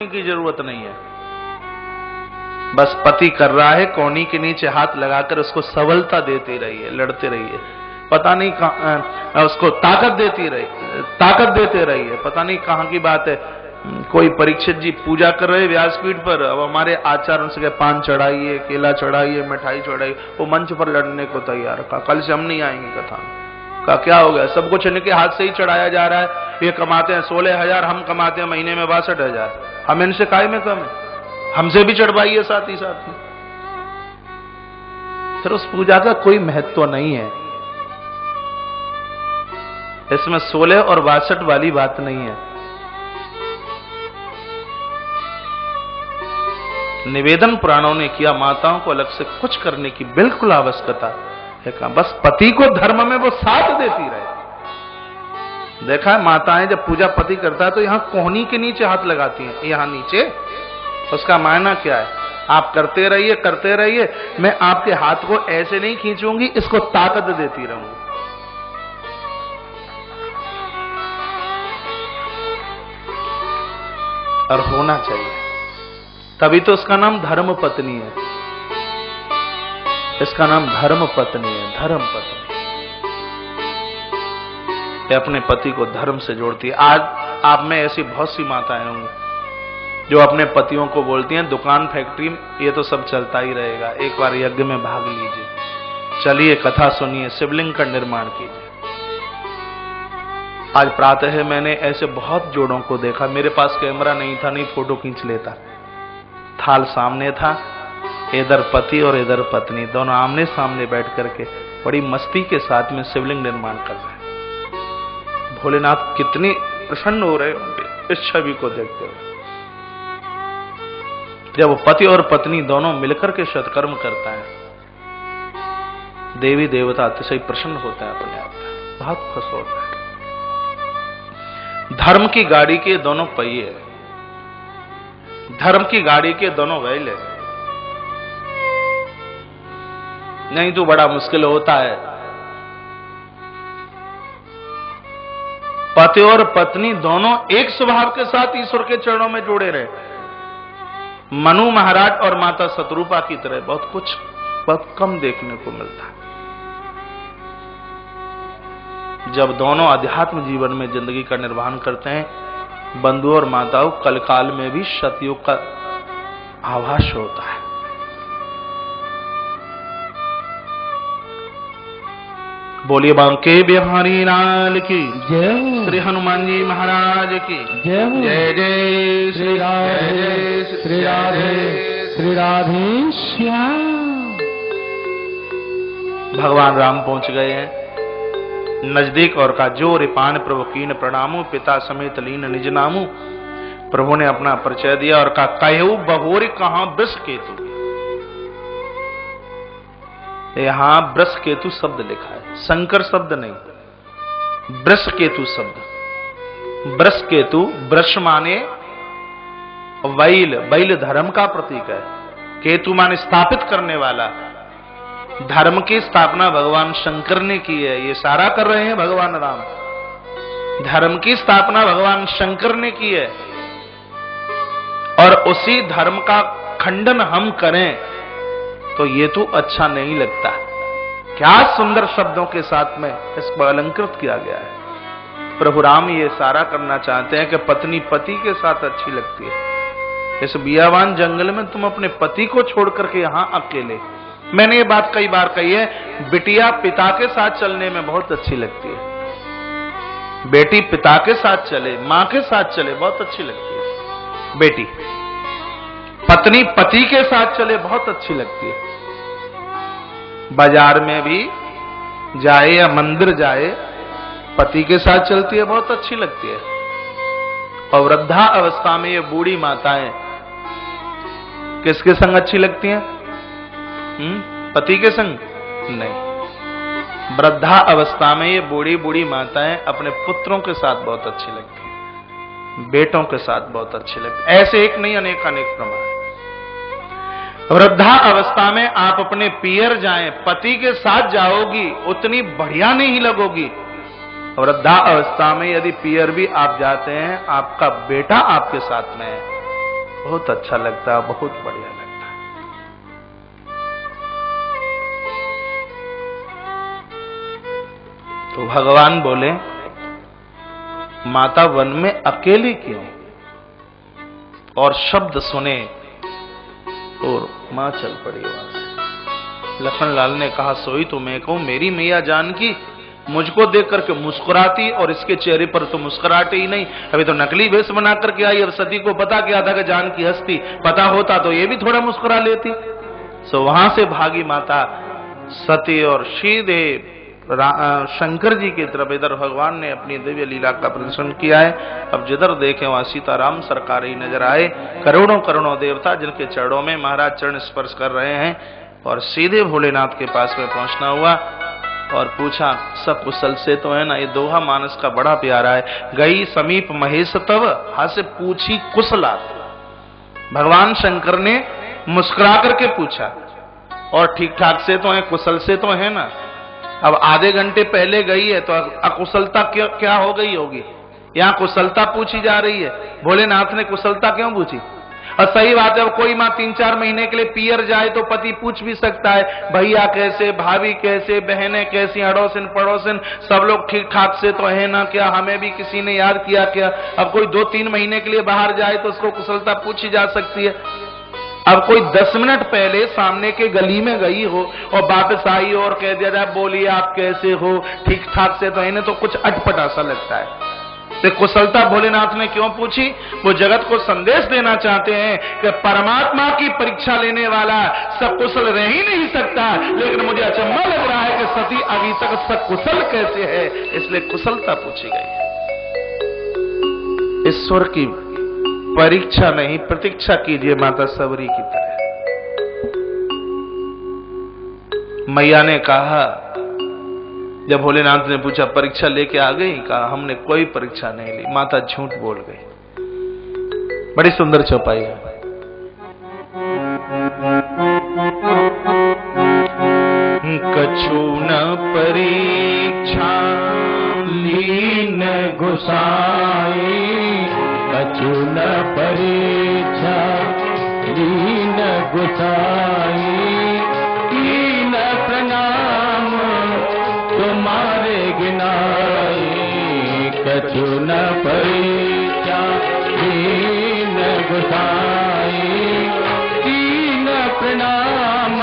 की जरूरत नहीं है। बस पति कर रहा है, कोहनी के नीचे हाथ लगाकर उसको सबलता देते रहिए, लड़ते रहिए। पता नहीं कहां उसको ताकत देते रहिए। पता नहीं कहां की बात है। कोई परीक्षित जी पूजा कर रहे व्यासपीठ पर, अब हमारे आचार्य से पान चढ़ाइए, केला चढ़ाइए, मिठाई चढ़ाइए, वो मंच पर लड़ने को तैयार। कहा कल से हम नहीं आएंगे कथा में। कहा क्या हो गया? सब कुछ इनके हाथ से ही चढ़ाया जा रहा है। ये कमाते हैं 16,000, हम कमाते हैं महीने में 62,000। हम इनसे काय में कम है? हमसे भी चढ़वाइए साथ ही साथ में। फिर उस पूजा का कोई महत्व नहीं है। इसमें 16 और 62 वाली बात नहीं है। निवेदन पुराणों ने किया, माताओं को अलग से कुछ करने की बिल्कुल आवश्यकता है। कहा बस पति को धर्म में वो साथ देती रहे। देखा है माताएं जब पूजा पति करता है तो यहां कोहनी के नीचे हाथ लगाती हैं, यहां नीचे। उसका मायना क्या है? आप करते रहिए, मैं आपके हाथ को ऐसे नहीं खींचूंगी, इसको ताकत देती रहूंगी। और होना चाहिए, तभी तो उसका नाम धर्म पत्नी है। इसका नाम धर्म पत्नी है, धर्म पत्नी। ये अपने पति को धर्म से जोड़ती है। आज आप में ऐसी बहुत सी माताएं होंगी जो अपने पतियों को बोलती हैं दुकान फैक्ट्री ये तो सब चलता ही रहेगा, एक बार यज्ञ में भाग लीजिए, चलिए कथा सुनिए, शिवलिंग का निर्माण कीजिए। आज प्रातः मैंने ऐसे बहुत जोड़ों को देखा। मेरे पास कैमरा नहीं था, नहीं फोटो खींच लेता। थाल सामने था, इधर पति और इधर पत्नी, दोनों आमने सामने बैठ करके बड़ी मस्ती के साथ में शिवलिंग निर्माण कर रहे हैं। भोलेनाथ कितनी प्रसन्न हो रहे होंगे इस छवि को देखते हुए। जब पति और पत्नी दोनों मिलकर के सत्कर्म करता है, देवी देवता अतिशय प्रसन्न होता है, अपने आप में बहुत खुश होता है। धर्म की गाड़ी के दोनों पहिए, धर्म की गाड़ी के दोनों बैले, नहीं तो बड़ा मुश्किल होता है। पति और पत्नी दोनों एक स्वभाव के साथ ईश्वर के चरणों में जुड़े रहे। मनु महाराज और माता शतरूपा की तरह बहुत कम देखने को मिलता है। जब दोनों अध्यात्म जीवन में जिंदगी का निर्वहन करते हैं, बंधु और माताओं, कलकाल में भी सतयुग का आभास होता है। बोलिए बांके बिहारी लाल की जय, श्री हनुमान जी महाराज की जय। जय जय श्री राधे श्री राधे श्री राधे श्याम। भगवान राम पहुंच गए हैं नजदीक और का जो रिपान प्रभु कीन प्रणामु, पिता समेत लीन निज नामु। प्रभु ने अपना परिचय दिया और कहा कहु बहोरी कहां वृष केतु। यहां वृष केतु शब्द लिखा है, शंकर शब्द नहीं, वृष केतु शब्द। वृष केतु, वृष माने बैल धर्म का प्रतीक है। केतु माने स्थापित करने वाला। धर्म की स्थापना भगवान शंकर ने की है, ये सारा कर रहे हैं भगवान राम। धर्म की स्थापना भगवान शंकर ने की है और उसी धर्म का खंडन हम करें तो ये तो अच्छा नहीं लगता। क्या सुंदर शब्दों के साथ में इसको अलंकृत किया गया है। प्रभु राम ये सारा करना चाहते हैं कि पत्नी पति के साथ अच्छी लगती है। इस बियावान जंगल में तुम अपने पति को छोड़ करके यहां अकेले। मैंने ये बात कई बार कही है, बिटिया पिता के साथ चलने में बहुत अच्छी लगती है। बेटी पिता के साथ चले, मां के साथ चले, बहुत अच्छी लगती है बेटी। पत्नी पति के साथ चले, बहुत अच्छी लगती है। बाजार में भी जाए या मंदिर जाए, पति के साथ चलती है, बहुत अच्छी लगती है। और वृद्धा अवस्था में ये बूढ़ी माताएं किसके संग अच्छी लगती हैं? पति के संग नहीं। वृद्धा अवस्था में ये बूढ़ी बूढ़ी माताएं अपने पुत्रों के साथ बहुत अच्छी लगती हैं, बेटों के साथ बहुत अच्छी लगती है। ऐसे एक नहीं, अनेक अनेक प्रमाण। वृद्धा अवस्था में आप अपने पियर जाएं, पति के साथ जाओगी, उतनी बढ़िया नहीं लगोगी। वृद्धा अवस्था में यदि पियर भी आप जाते हैं, आपका बेटा आपके साथ में है, बहुत अच्छा लगता है, बहुत बढ़िया लगता है। तो भगवान बोले, माता वन में अकेली क्यों? और शब्द सुने और मां चल पड़ी वहां से। लखनलाल ने कहा, सोई तो मैं कहूं, मेरी मैया जानकी मुझको देख करके मुस्कुराती और इसके चेहरे पर तो मुस्कुराते ही नहीं। अभी तो नकली वेश बना करके आई। अब सती को पता क्या था कि जानकी हंसती, पता होता तो ये भी थोड़ा मुस्कुरा लेती। सो वहां से भागी माता सती और सीधे शंकर जी की तरफ, इधर भगवान ने अपनी दिव्य लीला का प्रदर्शन किया है। अब जिधर देखे वहां सीताराम सरकार ही नजर आए। करोड़ों करोड़ों देवता जिनके चरणों में महाराज चरण स्पर्श कर रहे हैं। और सीधे भोलेनाथ के पास में पहुंचना हुआ और पूछा, सब कुशल से तो है ना? ये दोहा मानस का बड़ा प्यारा है। गई समीप महेश तव, हास्य पूछी कुशलात। भगवान शंकर ने मुस्कुरा करके पूछा, और ठीक ठाक से तो है, कुशल से तो है ना? अब आधे घंटे पहले गई है तो अकुशलता क्या हो गई होगी? यहाँ कुशलता पूछी जा रही है। भोलेनाथ ने कुशलता क्यों पूछी? और सही बात है, अब कोई माँ 3-4 महीने के लिए पियर जाए तो पति पूछ भी सकता है, भैया कैसे, भाभी कैसे, बहनें कैसी, अड़ोसिन पड़ोसिन सब लोग ठीक ठाक से तो है ना? क्या हमें भी किसी ने याद किया क्या? अब कोई 2-3 महीने के लिए बाहर जाए तो उसको कुशलता पूछी जा सकती है। अब कोई 10 मिनट पहले सामने के गली में गई हो और वापस आई और कह दिया जाए, बोलिए आप कैसे हो, ठीक ठाक से तो है ना? तो कुछ अटपटा सा लगता है। तो कुशलता भोलेनाथ ने क्यों पूछी? वो जगत को संदेश देना चाहते हैं कि परमात्मा की परीक्षा लेने वाला सकुशल रह ही नहीं सकता। लेकिन मुझे अचंभा लग रहा है कि सती अभी तक सकुशल कैसे है, इसलिए कुशलता पूछी गई है। ईश्वर की परीक्षा नहीं, प्रतीक्षा कीजिए माता सबरी की तरह। मैया ने कहा, जब भोलेनाथ ने पूछा परीक्षा लेके आ गई? कहा, हमने कोई परीक्षा नहीं ली। माता झूठ बोल गई। बड़ी सुंदर चौपाई है। कछु न परीक्षा लीन गुसाई, कछु न परीक्षा लीन गुसाई, कीन प्रणाम तुम्हारे गिनाई। कछु न परीक्षा लीन गुसाई, कीन प्रणाम